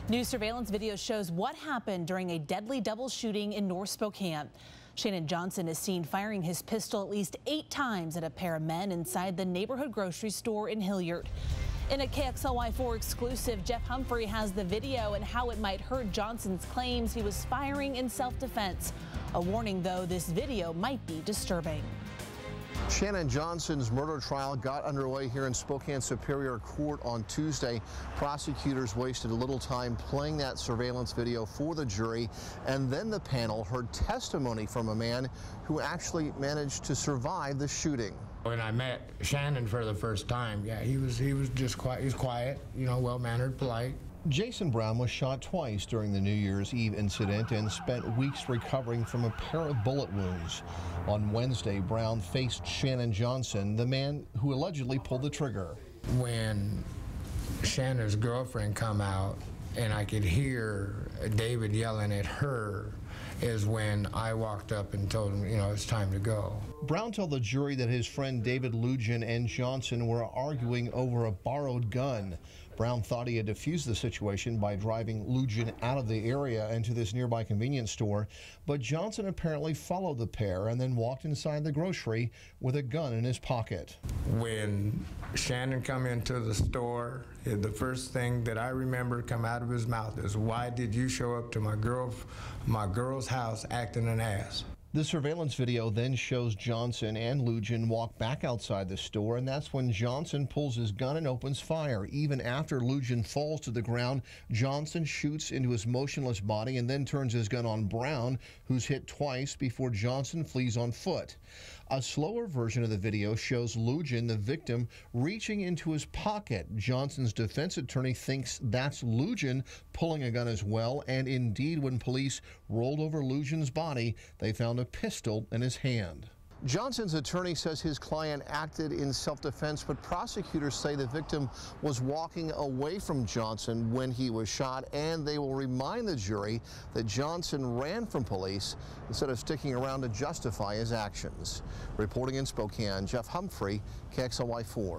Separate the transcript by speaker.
Speaker 1: New surveillance video shows what happened during a deadly double shooting in North Spokane. Shannon Johnson is seen firing his pistol at least 8 times at a pair of men inside the neighborhood grocery store in Hillyard. In a KXLY4 exclusive, Jeff Humphrey has the video and how it might hurt Johnson's claims he was firing in self-defense. A warning, though, this video might be disturbing.
Speaker 2: Shannon Johnson's murder trial got underway here in Spokane Superior Court on Tuesday. Prosecutors wasted a little time playing that surveillance video for the jury, and then the panel heard testimony from a man who actually managed to survive the shooting.
Speaker 3: When I met Shannon for the first time, yeah, he was just quiet. He's quiet, you know, well-mannered, polite.
Speaker 2: Jason Brown was shot twice during the New Year's Eve incident and spent weeks recovering from a pair of bullet wounds. On Wednesday, Brown faced Shannon Johnson, the man who allegedly pulled the trigger.
Speaker 3: When Shannon's girlfriend come out and I could hear David yelling at her is when I walked up and told him, you know, it's time to go.
Speaker 2: Brown told the jury that his friend David Lugin and Johnson were arguing over a borrowed gun. Brown thought he had defused the situation by driving Lugin out of the area into this nearby convenience store, but Johnson apparently followed the pair and then walked inside the grocery with a gun in his pocket.
Speaker 3: When Shannon come into the store, the first thing that I remember come out of his mouth is, "Why did you show up to my girl's house acting an ass?"
Speaker 2: The surveillance video then shows Johnson and Lugin walk back outside the store, and that's when Johnson pulls his gun and opens fire. Even after Lugin falls to the ground, Johnson shoots into his motionless body and then turns his gun on Brown, who's hit twice before Johnson flees on foot. A slower version of the video shows Lugin, the victim, reaching into his pocket. Johnson's defense attorney thinks that's Lugin pulling a gun as well, and indeed, when police rolled over Lugin's body, they found a pistol in his hand. Johnson's attorney says his client acted in self-defense, but prosecutors say the victim was walking away from Johnson when he was shot, and they will remind the jury that Johnson ran from police instead of sticking around to justify his actions. Reporting in Spokane, Jeff Humphrey, KXLY4.